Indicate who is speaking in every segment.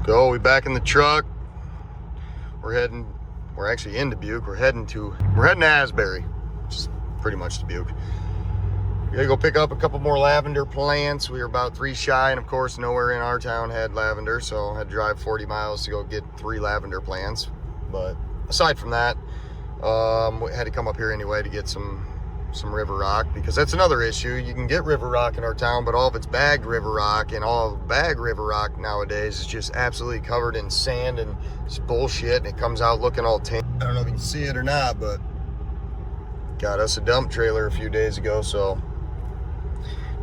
Speaker 1: Go. We back in the truck. We're actually in Dubuque. We're heading to Asbury, which is pretty much Dubuque. We gotta go pick up a couple more lavender plants. We were about 3 shy, and of course nowhere in our town had lavender, so I had to drive 40 miles to go get 3 lavender plants. But aside from that, we had to come up here anyway to get some river rock, because that's another issue. You can get river rock in our town, but all of it's bagged river rock, and all of bagged river rock nowadays is just absolutely covered in sand and it's bullshit, and it comes out looking all tan. I don't know if you can see it or not, but got us a dump trailer a few days ago, so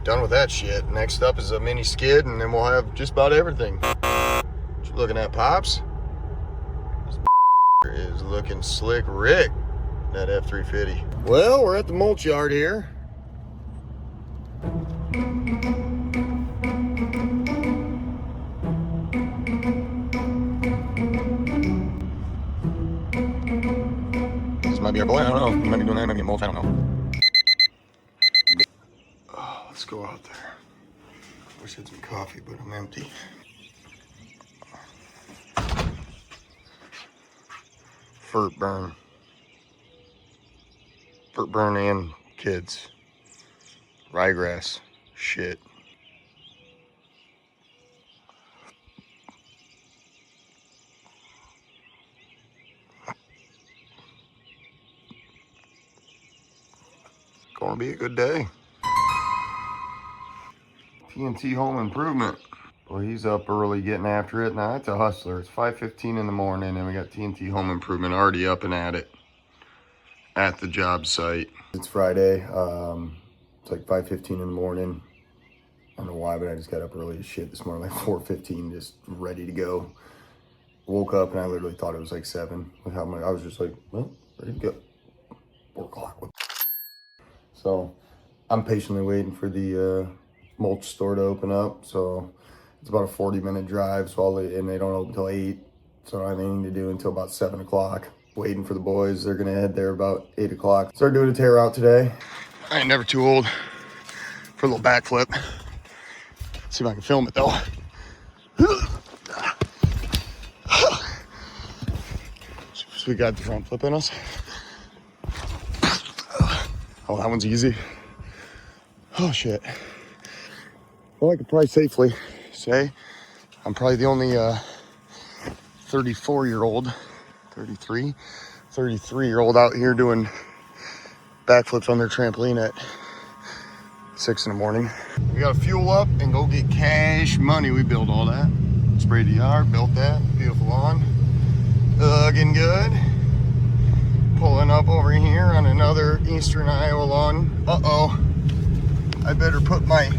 Speaker 1: done with that shit. Next up is a mini skid, and then we'll have just about everything. What you looking at, Pops? This is looking slick Rick, that F-350. Well, we're at the mulch yard here. This might be our boy, I don't know. He might be doing that, maybe a mulch, I don't know. Oh, let's go out there. Wish I had some coffee, but I'm empty. Furt burn and kids. Ryegrass shit. Gonna be a good day. TNT Home Improvement. Well, he's up early getting after it. Now, it's a hustler. It's 5:15 in the morning, and we got TNT Home Improvement already up and at it at the job site. It's Friday. It's like 5:15 in the morning. I don't know why, but I just got up early as shit this morning, like 4:15, just ready to go. Woke up, and I literally thought it was like 7. With how much I was just like, well, ready to go. 4 o'clock. So I'm patiently waiting for the mulch store to open up. So it's about a 40-minute drive, so and they don't open until 8, so I don't have anything to do until about 7 o'clock. Waiting for the boys. They're gonna head there about 8 o'clock. Start doing a tear out today. I ain't never too old for a little backflip. See if I can film it though. So we got the front flip in us. Oh, that one's easy. Oh shit. Well, I could probably safely say I'm probably the only 33-year-old out here doing backflips on their trampoline at 6 in the morning. We gotta fuel up and go get cash money. We built all that. Sprayed the yard, built that. Beautiful lawn. Looking good. Pulling up over here on another Eastern Iowa lawn. Uh-oh. I better put my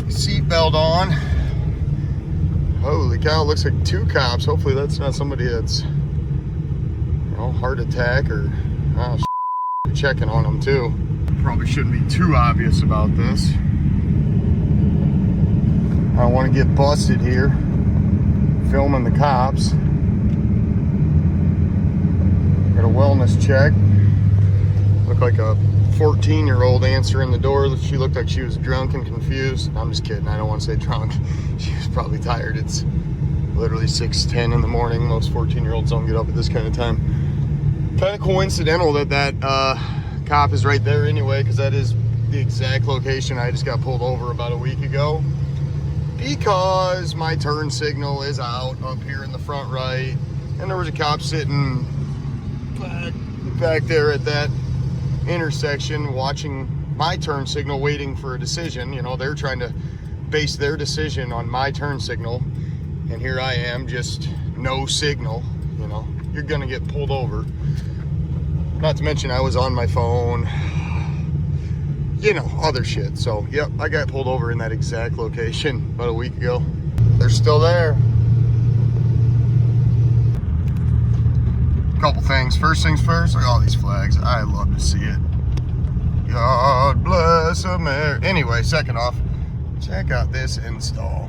Speaker 1: seatbelt on. Holy cow, it looks like 2 cops. Hopefully that's not somebody that's, you know, heart attack or checking on them too. Probably shouldn't be too obvious about this. I don't want to get busted here filming the cops. Got a wellness check. Looked like a 14-year-old answering the door. She looked like she was drunk and confused. I'm just kidding. I don't want to say drunk. She was probably tired. It's literally 6:10 in the morning. Most 14-year-olds don't get up at this kind of time. Kind of coincidental that cop is right there anyway, because that is the exact location I just got pulled over about a week ago, because my turn signal is out up here in the front right, and there was a cop sitting back there at that intersection watching my turn signal, waiting for a decision. You know, they're trying to base their decision on my turn signal, and here I am, just no signal. You know, you're gonna get pulled over. Not to mention I was on my phone, you know, other shit. So yep, I got pulled over in that exact location about a week ago. They're still there. Couple things. First things first, look at all these flags. I love to see it. God bless America. Anyway, second off, check out this install.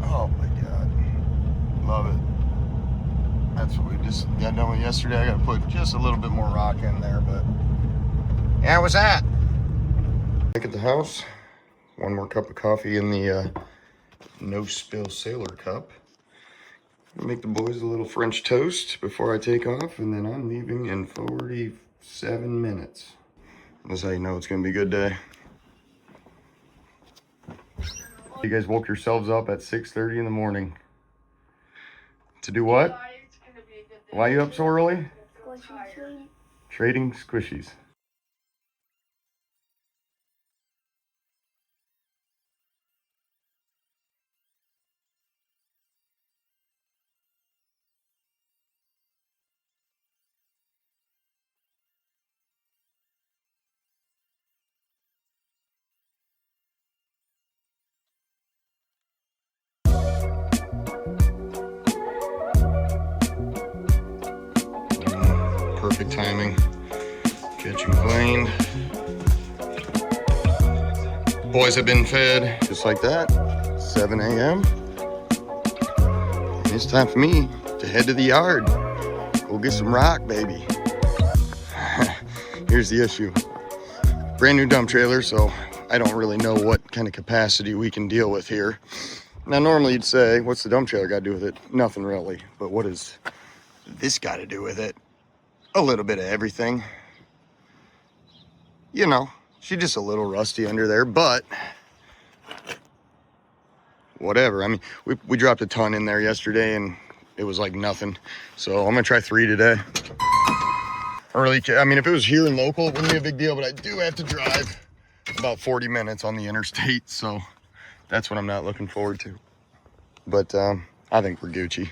Speaker 1: Oh my God. Love it. That's what we just got done with yesterday. I gotta put just a little bit more rock in there, but yeah, it was that. Back at the house. One more cup of coffee in the no spill sailor cup. Make the boys a little French toast before I take off, and then I'm leaving in 47 minutes. That's how you know it's gonna be a good day. You guys woke yourselves up at 6:30 in the morning. To do what? Why are you up so early? Trading squishies. Perfect timing. Catching plane. Boys have been fed just like that. 7 a.m. It's time for me to head to the yard. Go get some rock, baby. Here's the issue. Brand new dump trailer, so I don't really know what kind of capacity we can deal with here. Now, normally you'd say, what's the dump trailer got to do with it? Nothing really. But what does this got to do with it? A little bit of everything. You know, she's just a little rusty under there, but whatever. I mean, we dropped a ton in there yesterday and it was like nothing. So I'm gonna try 3 today. I mean, if it was here and local, it wouldn't be a big deal, but I do have to drive about 40 minutes on the interstate. So that's what I'm not looking forward to. But I think we're Gucci.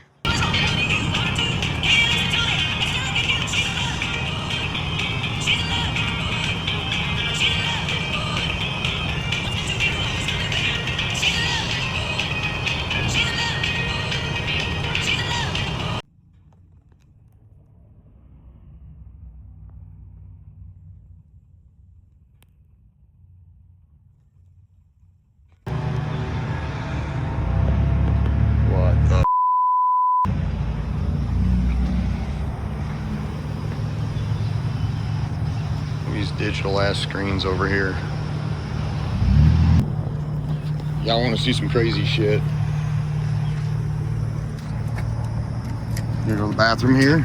Speaker 1: These digital ass screens over here. Y'all want to see some crazy shit? You go to the bathroom here.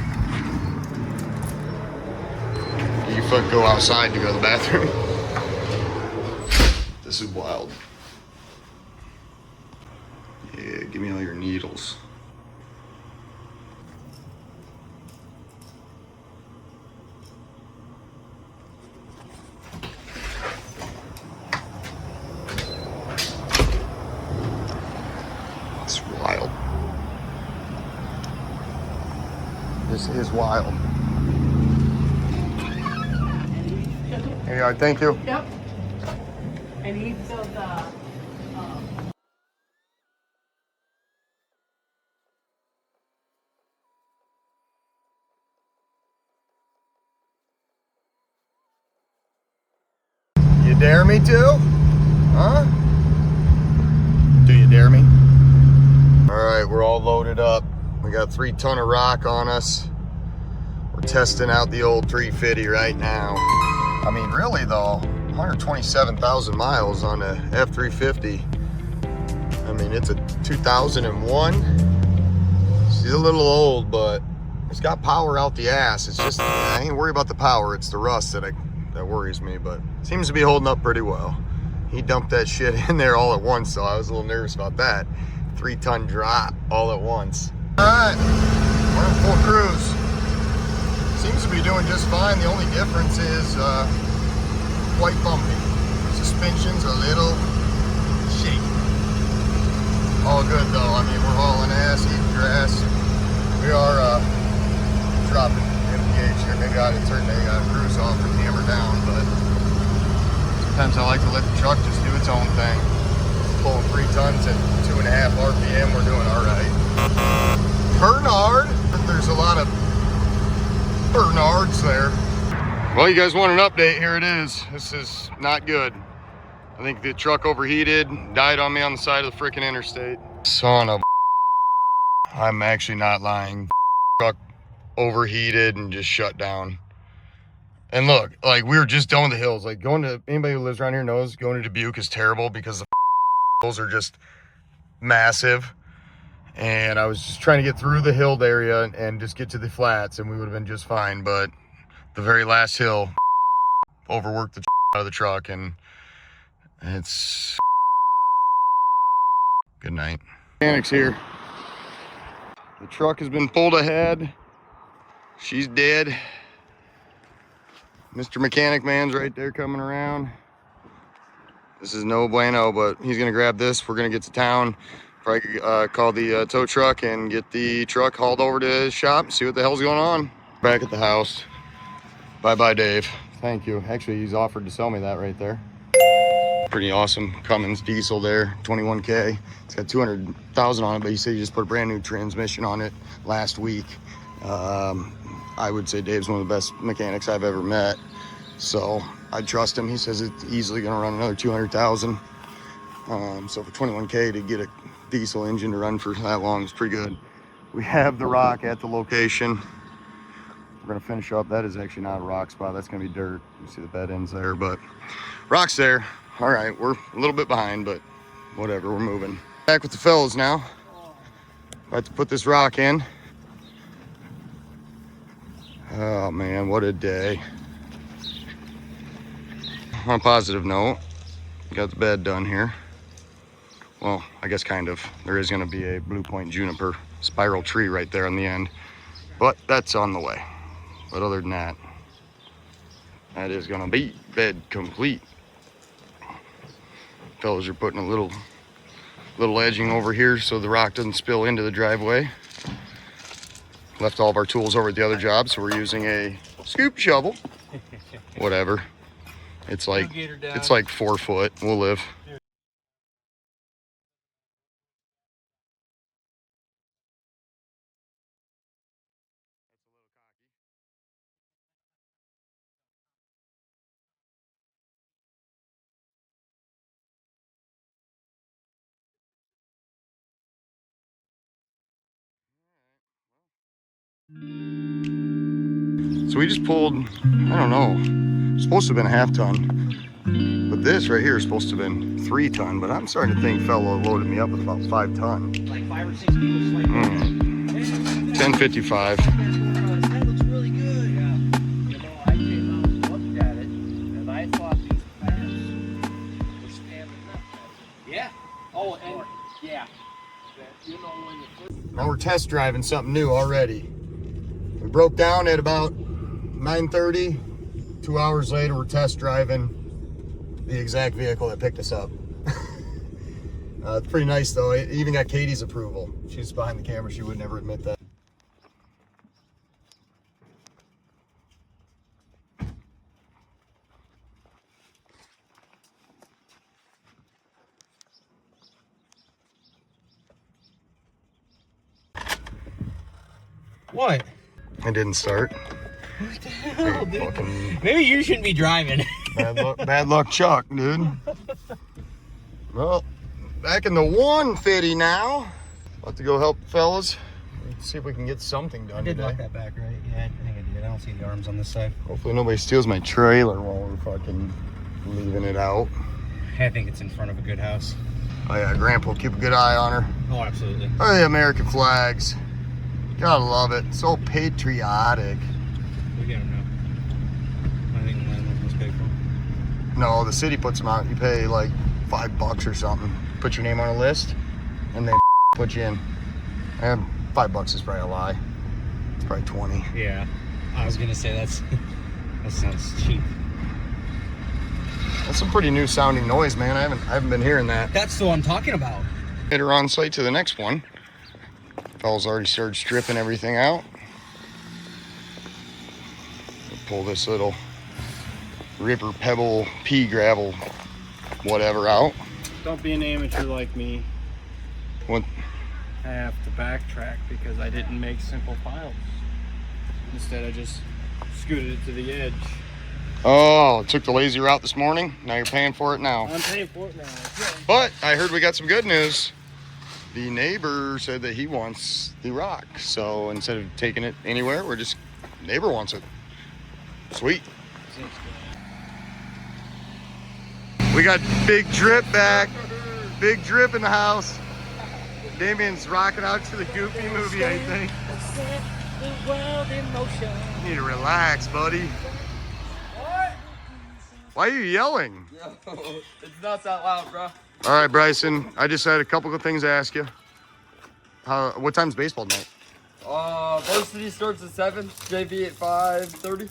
Speaker 1: You fuck go outside to go to the bathroom. This is wild. Yeah, give me all your needles. It's wild. This is wild. Here you are, thank you.
Speaker 2: Yep. And he filled the,
Speaker 1: You dare me to? Huh? Do you dare me? All right, we're all loaded up. We got 3 tons of rock on us. We're testing out the old 350 right now. I mean, really though, 127,000 miles on a F350. I mean, it's a 2001. She's a little old, but it's got power out the ass. It's just, I ain't worried about the power. It's the rust that worries me, but seems to be holding up pretty well. He dumped that shit in there all at once, so I was a little nervous about that. 3-ton drop all at once. All right, we're in full cruise. Seems to be doing just fine. The only difference is quite bumpy. Suspension's a little shaky. All good though. I mean, we're hauling ass, eating grass. We are dropping MPH here. Maybe I ought to turn the cruise off and hammer down, but sometimes I like to let the truck just do its own thing. Pulling 3 tons at 2.5 RPM, we're doing all right. Bernard, there's a lot of Bernards there. Well, you guys want an update? Here it is. This is not good. I think the truck overheated, died on me on the side of the freaking interstate. Son of a... I'm actually not lying. Truck overheated and just shut down. And look, like, we were just done with the hills. Like, going to, anybody who lives around here knows going to Dubuque is terrible because the hills are just massive. And I was just trying to get through the hill area and just get to the flats, and we would have been just fine. But the very last hill, overworked the out of the truck, and it's good night. Mechanic's here. The truck has been pulled ahead. She's dead. Mr. Mechanic Man's right there coming around. This is no bueno, but he's gonna grab this. We're gonna get to town. Probably call the tow truck and get the truck hauled over to his shop and see what the hell's going on. Back at the house. Bye-bye, Dave. Thank you. Actually, he's offered to sell me that right there. Pretty awesome Cummins diesel there, 21K. It's got 200,000 on it, but he said he just put a brand new transmission on it last week. I would say Dave's one of the best mechanics I've ever met. So I trust him. He says it's easily gonna run another 200,000. So for 21K to get a diesel engine to run for that long is pretty good. We have the rock at the location. We're gonna finish up. That is actually not a rock spot. That's gonna be dirt. You see the bed ends there, but rock's there. All right, we're a little bit behind, but whatever, we're moving. Back with the fellas now. About to put this rock in. Oh man, what a day. On a positive note, got the bed done here. Well, I guess kind of. There is gonna be a Blue Point juniper spiral tree right there on the end, but that's on the way. But other than that, that is gonna be bed complete. Fellas are putting a little edging over here so the rock doesn't spill into the driveway. Left all of our tools over at the other job, so we're using a scoop shovel. Whatever. It's like 4 foot. We'll live. So we just pulled, I don't know, it's supposed to have been a half ton, but this right here is supposed to have been 3 ton, but I'm starting to think fellow loaded me up with about 5 ton.
Speaker 3: Like 5 or 6 people sleep.
Speaker 1: 1055.
Speaker 3: That looks really good. Yeah. You know, I came out and looked at it, and I thought these plants were standing up. Yeah. Oh, and yeah. You know when you put...
Speaker 1: Now we're test driving something new already. We broke down at about 9:30. 2 hours later, we're test driving the exact vehicle that picked us up. It's pretty nice though. It even got Katie's approval. She's behind the camera. She would never admit that.
Speaker 3: What?
Speaker 1: It didn't start.
Speaker 3: What the hell, dude?
Speaker 1: Fucking
Speaker 3: Maybe you shouldn't be driving.
Speaker 1: bad luck Chuck, dude. Well, back in the 150 now. About to go help fellas. Let's see if we can get something done
Speaker 3: I did
Speaker 1: today.
Speaker 3: lock that back, right? Yeah, I think I did. I don't see the arms on this side.
Speaker 1: Hopefully nobody steals my trailer while we're fucking leaving it out.
Speaker 3: I think it's in front of a good house.
Speaker 1: Oh yeah, Grandpa will keep a good eye on her.
Speaker 3: Oh, absolutely.
Speaker 1: Oh, the American flags. Gotta love it. So patriotic.
Speaker 3: We get them now. I think the landlord must pay for them.
Speaker 1: No, the city puts them out. You pay like $5 or something. Put your name on a list, and they put you in. And $5 is probably a lie. It's probably 20.
Speaker 3: Yeah. I was gonna say that sounds cheap.
Speaker 1: That's some pretty new sounding noise, man. I haven't been hearing that.
Speaker 3: That's what I'm talking about.
Speaker 1: Hit her on site to the next one. Fellas already started stripping everything out. We'll pull this little river pebble pea gravel whatever out.
Speaker 4: Don't be an amateur like me.
Speaker 1: What?
Speaker 4: I have to backtrack because I didn't make simple piles. Instead, I just scooted it to the edge.
Speaker 1: Oh, took the lazy route this morning. Now you're paying for it now.
Speaker 4: I'm paying for it now.
Speaker 1: But I heard we got some good news. The neighbor said that he wants the rock. So instead of taking it anywhere, neighbor wants it. Sweet. We got big drip back. Big drip in the house. Damien's rocking out to the Goofy movie, I think.
Speaker 3: Set the world in motion.
Speaker 1: You need to relax, buddy. Why are you yelling?
Speaker 3: It's not that loud, bro.
Speaker 1: All right, Bryson. I just had a couple of things to ask you. What time's baseball tonight?
Speaker 5: Varsity starts at 7, JV at 5:30.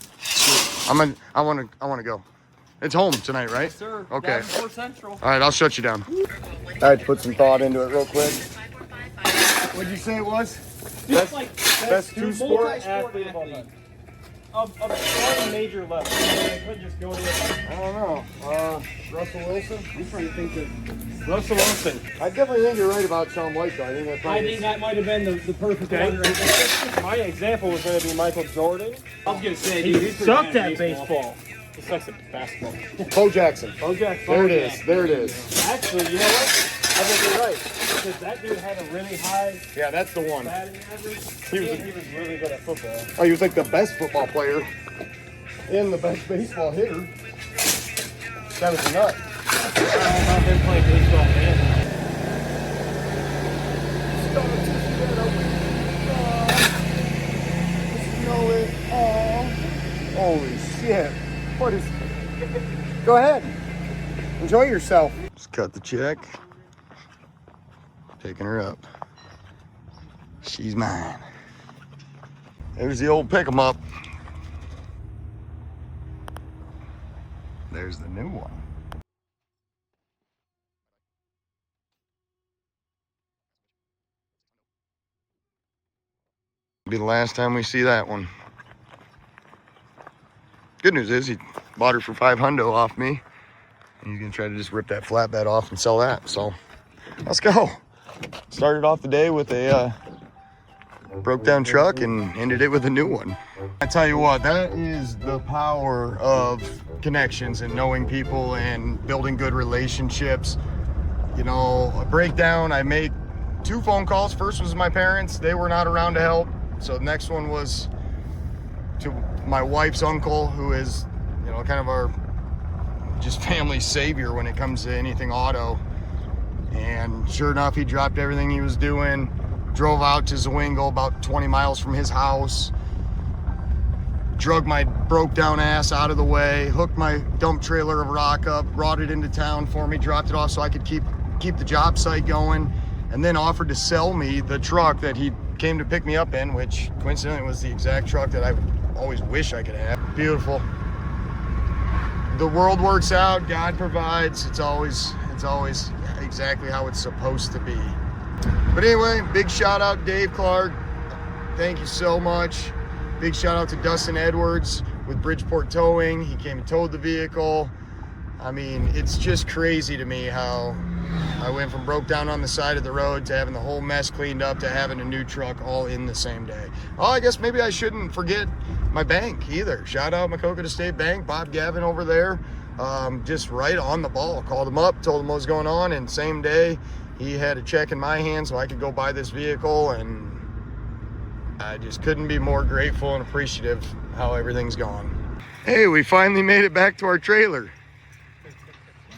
Speaker 1: I want to go. It's home tonight, right?
Speaker 5: Yes, sir.
Speaker 1: Okay.
Speaker 5: Davenport Central.
Speaker 1: All right, I'll shut you down. I had to put some thought into it real quick. What'd you say it was? Best two sport?
Speaker 4: Athlete of all time. Of a major level. I couldn't just go to
Speaker 1: I don't know. Russell Wilson?
Speaker 4: I'm trying to think of Russell Wilson.
Speaker 1: I definitely think you're right about Shaun White, though. I think that's
Speaker 4: I
Speaker 1: probably
Speaker 4: think that might have been the perfect one right there. My example was going to be Michael Jordan. I was going to say, he sucked at baseball. He sucks at basketball.
Speaker 1: Bo Jackson.
Speaker 4: Bo Jackson.
Speaker 1: There it is. There it is.
Speaker 4: Actually, you know what? I think you're right. Because that dude had a really high
Speaker 1: Yeah, that's the one.
Speaker 4: batting average.
Speaker 1: He was
Speaker 4: He was really good at football.
Speaker 1: Oh, he was like the best football player and the best baseball hitter. That was nuts.
Speaker 4: I don't know about them playing baseball, man.
Speaker 1: Holy shit. What is... Go ahead. Enjoy yourself. Just cut the check. Picking her up. She's mine. There's the old pick 'em up. There's the new one. Be the last time we see that one. Good news is he bought her for $500 off me. And he's gonna try to just rip that flatbed off and sell that. So let's go. Started off the day with a broke down truck and ended it with a new one. I tell you what, that is the power of connections and knowing people and building good relationships. You know, a breakdown, I make 2 phone calls. First was my parents. They were not around to help. So the next one was to my wife's uncle, who is, you know, kind of our just family savior when it comes to anything auto. And sure enough, he dropped everything he was doing, drove out to Zwingle, about 20 miles from his house, drug my broke down ass out of the way, hooked my dump trailer of rock up, brought it into town for me, dropped it off so I could keep the job site going, and then offered to sell me the truck that he came to pick me up in, which coincidentally was the exact truck that I always wish I could have. Beautiful. The world works out, God provides. It's always exactly how it's supposed to be. But anyway, big shout out Dave Clark. Thank you so much. Big shout out to Dustin Edwards with Bridgeport Towing. He came and towed the vehicle. I mean, it's just crazy to me how I went from broke down on the side of the road to having the whole mess cleaned up to having a new truck all in the same day. Oh, I guess maybe I shouldn't forget my bank either. Shout out Maquoketa State Bank, Bob Gavin over there. Just right on the ball. Called him up, told him what was going on, and same day he had a check in my hand so I could go buy this vehicle, and I just couldn't be more grateful and appreciative how everything's gone. Hey, we finally made it back to our trailer.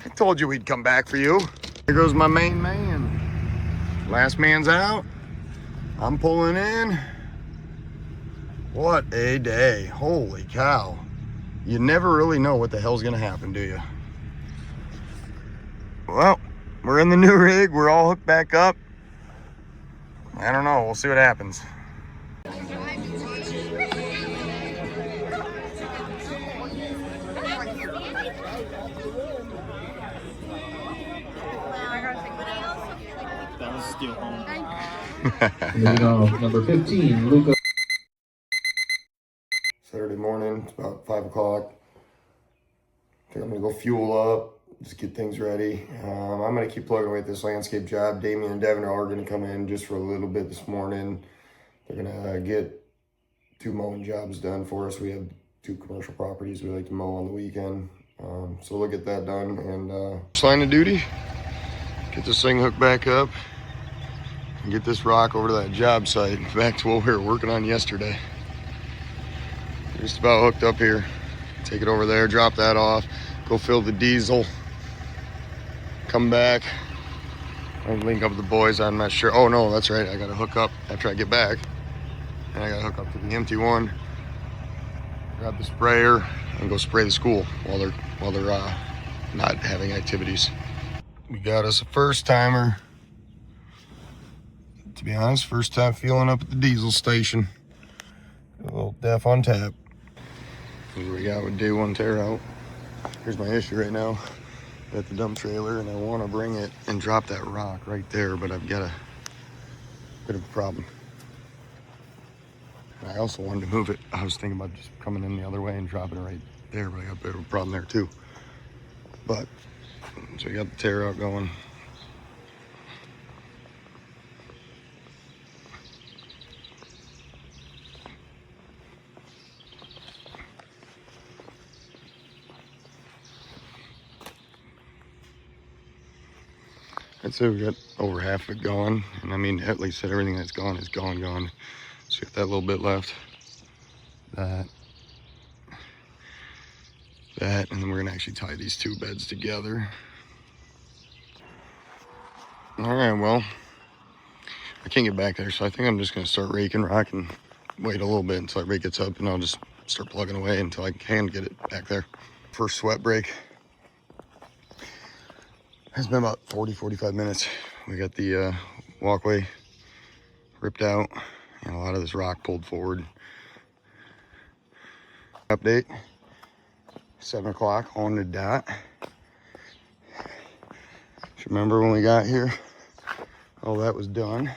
Speaker 1: I told you we'd come back for you. Here goes my main man. Last man's out. I'm pulling in. What a day. Holy cow. You never really know what the hell's gonna happen, do you? Well, we're in the new rig. We're all hooked back up. I don't know. We'll see what happens.
Speaker 4: That was still home.
Speaker 6: There you go, number 15, Luca.
Speaker 1: Saturday morning, it's about 5 o'clock. I think I'm gonna go fuel up, just get things ready. I'm gonna keep plugging away at this landscape job. Damien and Devin are gonna come in just for a little bit this morning. They're gonna get 2 mowing jobs done for us. We have 2 commercial properties we like to mow on the weekend. So we'll get that done and sign of duty. Get this thing hooked back up and get this rock over to that job site, back to what we were working on yesterday. Just about hooked up here. Take it over there, drop that off, go fill the diesel, come back. I'll link up with the boys. I'm not sure. Oh no, that's right. I gotta hook up after I get back. And I gotta hook up to the empty one. Grab the sprayer and go spray the school while they're not having activities. We got us a first timer. To be honest, first time filling up at the diesel station. A little def on tap. What do we got with day one tear out? Here's my issue right now. Got the dump trailer and I want to bring it and drop that rock right there, but I've got a bit of a problem. I also wanted to move it. I was thinking about just coming in the other way and dropping it right there, but I got a bit of a problem there too. But, so we got the tear out going. I'd say we got over half of it gone. And I mean, at least everything that's gone is gone. So we got that little bit left. That, and then we're gonna actually tie these two beds together. All right, well, I can't get back there, so I think I'm just gonna start raking rock and wait a little bit until that rake gets up, and I'll just start plugging away until I can get it back there. First sweat break. It's been about 40-45 minutes. We got the walkway ripped out and a lot of this rock pulled forward. Update, 7 o'clock on the dot. Just remember when we got here, all that was done.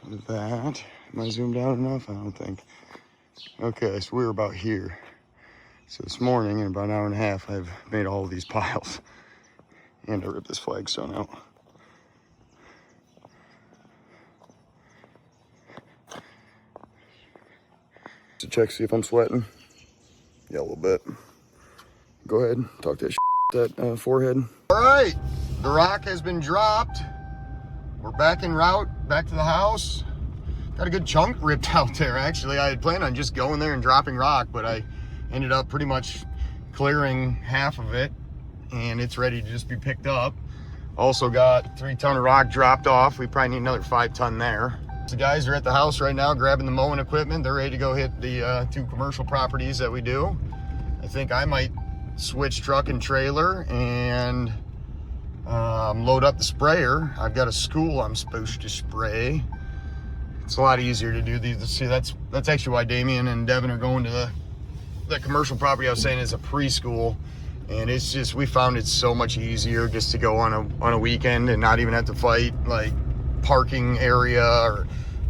Speaker 1: With that, am I zoomed out enough? I don't think. Okay, so we were about here. So this morning, in about an hour and a half, I've made all of these piles. And I ripped this flagstone out. To check, see if I'm sweating. Yeah, a little bit. Go ahead, talk that forehead. All right, the rock has been dropped. We're back en route, back to the house. Got a good chunk ripped out there, actually. I had planned on just going there and dropping rock, but I ended up pretty much clearing half of it, and it's ready to just be picked up. Also got 3-ton of rock dropped off. We probably need another 5-ton there. The guys are at the house right now grabbing the mowing equipment. They're ready to go hit the 2 commercial properties that we do. I think I might switch truck and trailer and load up the sprayer. I've got a school I'm supposed to spray. It's a lot easier to do these. See, that's actually why Damien and Devin are going to the commercial property I was saying is a preschool. And it's just, we found it so much easier just to go on a weekend and not even have to fight like parking area or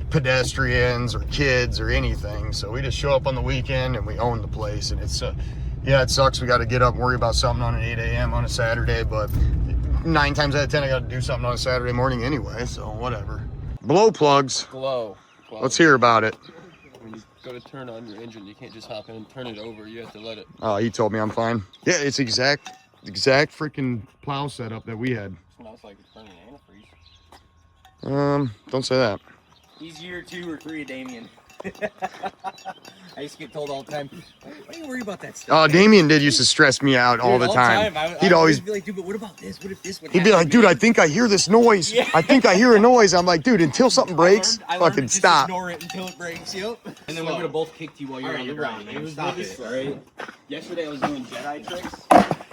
Speaker 1: pedestrians or kids or anything. So we just show up on the weekend and we own the place. And it's, yeah, it sucks. We got to get up and worry about something on an 8 a.m. on a Saturday, but 9 times out of 10, I got to do something on a Saturday morning anyway. So whatever. Blow plugs.
Speaker 5: Glow.
Speaker 1: Let's hear about it.
Speaker 5: When you go to turn on your engine, you can't just hop in and turn it over. You have to let it.
Speaker 1: Oh, he told me I'm fine. Yeah, it's exact freaking plow setup that we had.
Speaker 4: Smells like it's burning antifreeze.
Speaker 1: Don't say that.
Speaker 3: He's year 2 or 3 of Damien. I used to get told all the time, why do you worry about that stuff?
Speaker 1: Oh, Damien did used to stress me out all the time. He'd always
Speaker 3: be like, dude, but what about this? What if this would
Speaker 1: He'd be like, dude, I think I hear this noise.
Speaker 3: Yeah.
Speaker 1: I think I hear a noise. I'm like, dude, until something breaks,
Speaker 3: I learned
Speaker 1: fucking
Speaker 3: to just
Speaker 1: stop.
Speaker 3: ignore it until it breaks, yep. And then we're going to both kick you while you're on the ground. Stop it, all right?
Speaker 4: Yesterday I was doing Jedi tricks.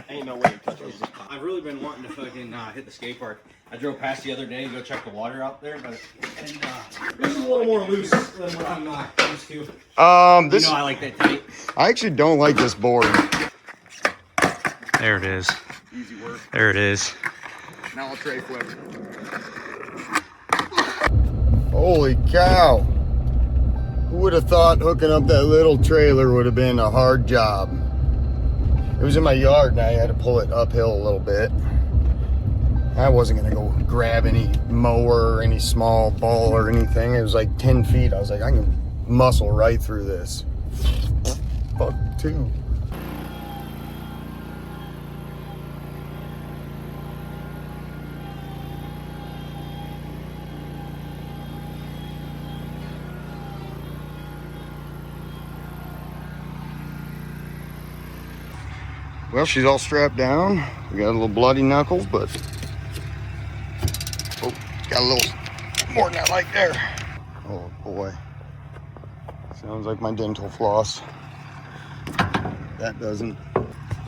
Speaker 4: Ain't no way to touch it.
Speaker 7: I've really been wanting to fucking hit the skate park. I drove past the other day to go check the water out there, but this is a little more loose than what I'm used to.
Speaker 1: This
Speaker 7: I like that tight.
Speaker 1: I actually don't like this board.
Speaker 8: There it is.
Speaker 1: Easy work.
Speaker 8: There it is.
Speaker 1: Now I'll tray flip. Holy cow! Who would have thought hooking up that little trailer would have been a hard job? It was in my yard and I had to pull it uphill a little bit. I wasn't gonna go grab any mower or any small ball or anything. It was like 10 feet. I was like, I can muscle right through this. Fuck, 2. Well, she's all strapped down. We got a little bloody knuckles, but Got a little more than I like there. Oh boy. Sounds like my dental floss. That doesn't.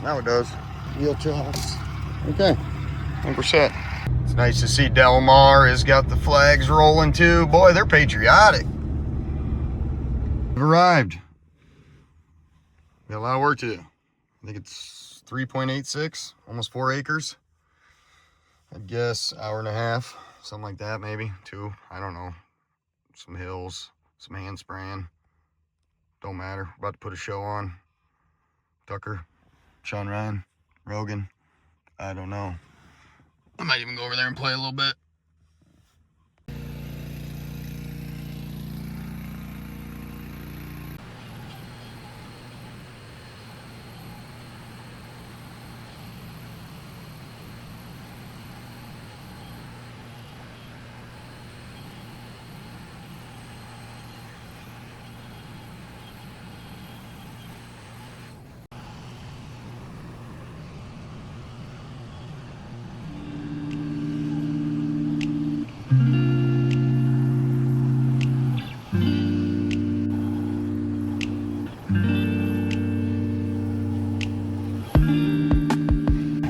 Speaker 1: Now it does. Wheel chocks. Okay, I think we're set. It's nice to see Del Mar has got the flags rolling too. Boy, they're patriotic. We've arrived. We got a lot of work to do. I think it's 3.86, almost 4 acres. I'd guess hour and a half, something like that, maybe 2. I don't know. Some hills, some hand spraying. Don't matter. About to put a show on. Tucker, Sean Ryan, Rogan. I don't know. I might even go over there and play a little bit.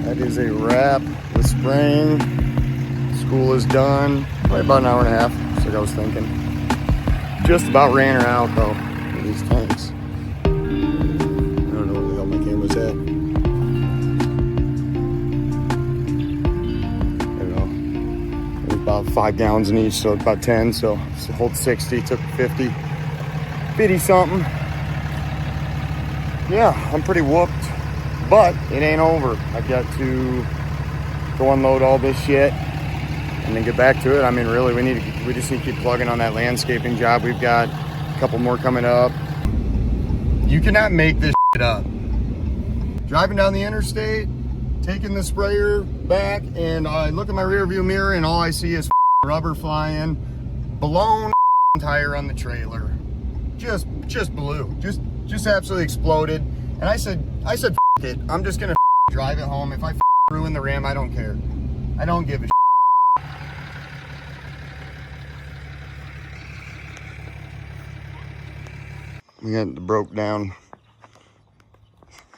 Speaker 1: That is a wrap with spraying. School is done. Probably about an hour and a half, just like I was thinking. Just about ran her out though, with these tanks. I don't know where the hell my camera's at. I don't know. It was about 5 gallons in each, so about 10. So hold 60, took 50. 50 something. Yeah, I'm pretty whooped. But it ain't over. I've got to go unload all this shit and then get back to it. I mean, really, we just need to keep plugging on that landscaping job. We've got a couple more coming up. You cannot make this shit up. Driving down the interstate, taking the sprayer back, and I look at my rear view mirror and all I see is rubber flying, blown tire on the trailer. Just blew. Just absolutely exploded. And I said, it. I'm just gonna drive it home. If I ruin the Ram, I don't care. I don't give a We got the broke down.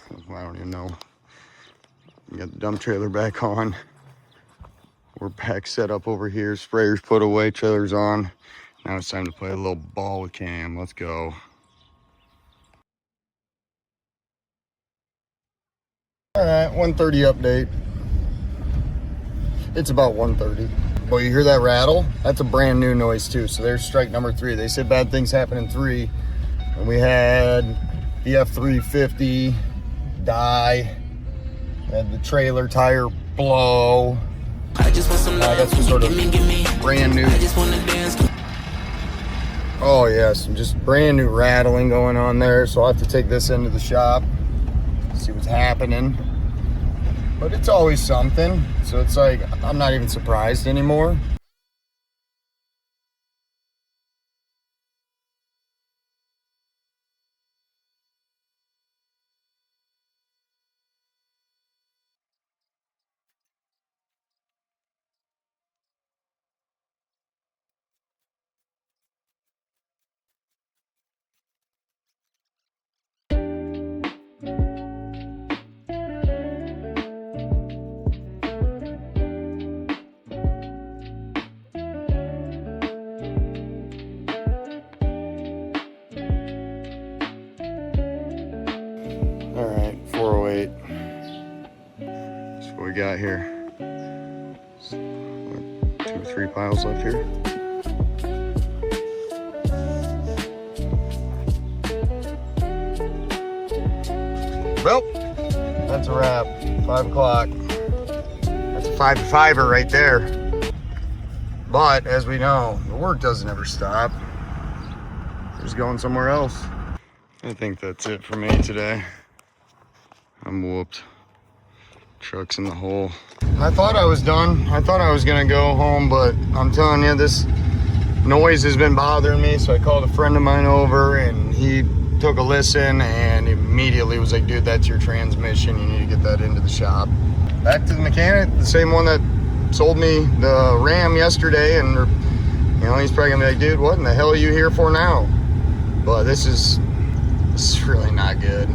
Speaker 1: I don't even know. We got the dump trailer back on. We're back set up over here. Sprayers put away, trailer's on. Now it's time to play a little ball with Cam. Let's go. All right, 1:30 update. It's about 1:30. Boy, you hear that rattle? That's a brand new noise too. So there's strike number 3. They said bad things happen in 3. And we had the F-350 die. We had the trailer tire blow. I got some sort of brand new. Oh yeah, some just brand new rattling going on there. So I'll have to take this into the shop. See what's happening, but it's always something, so it's like I'm not even surprised anymore. All right, 408. That's what we got here. 2 or 3 piles left here. Well, that's a wrap. 5 o'clock. That's a 5 to 5er right there. But as we know, the work doesn't ever stop. Just going somewhere else. I think that's it for me today. I'm whooped. Truck's in the hole. I thought I was done. I thought I was gonna go home, but I'm telling you, this noise has been bothering me. So I called a friend of mine over and he took a listen and immediately was like, dude, that's your transmission. You need to get that into the shop. Back to the mechanic, the same one that sold me the Ram yesterday, and you know, he's probably gonna be like, dude, what in the hell are you here for now? But this is really not good.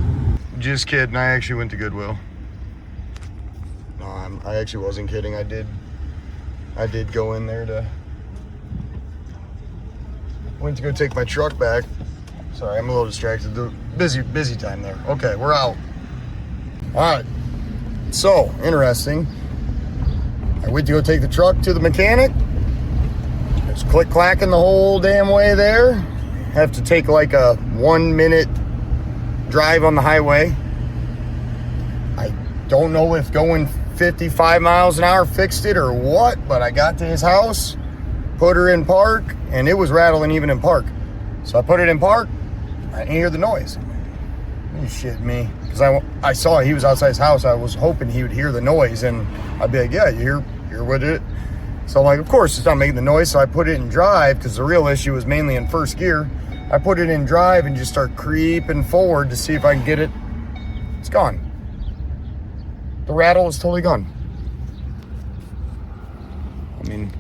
Speaker 1: Just kidding, I actually went to Goodwill. No, I actually wasn't kidding. I did go in there went to go take my truck back. Sorry, I'm a little distracted. Busy time there. Okay, we're out. All right, so interesting. I went to go take the truck to the mechanic. It's click-clacking the whole damn way there. Have to take like a 1-minute drive on the highway. I don't know if going 55 miles an hour fixed it or what, but I got to his house, put her in park, and it was rattling even in park. So I put it in park, I didn't hear the noise. You shit me. Because I saw he was outside his house. I was hoping he would hear the noise, and I'd be like, yeah, you hear what it? So I'm like, of course it's not making the noise, so I put it in drive, because the real issue was mainly in first gear. I put it in drive and just start creeping forward to see if I can get it. It's gone. The rattle is totally gone. I mean,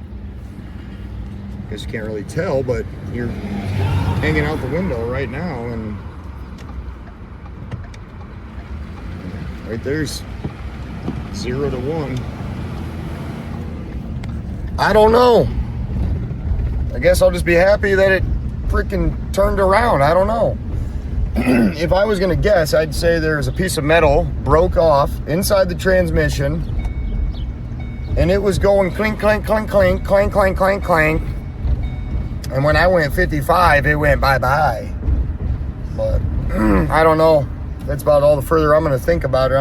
Speaker 1: I guess you can't really tell, but you're hanging out the window right now, and right there's 0 to 1. I don't know. I guess I'll just be happy that it freaking turned around. I don't know. If I was gonna guess, I'd say there's a piece of metal broke off inside the transmission, and it was going clink, clink, clink, clink, clink, clink, clink, clink. And when I went 55, it went bye-bye. But I don't know. That's about all the further I'm gonna think about it.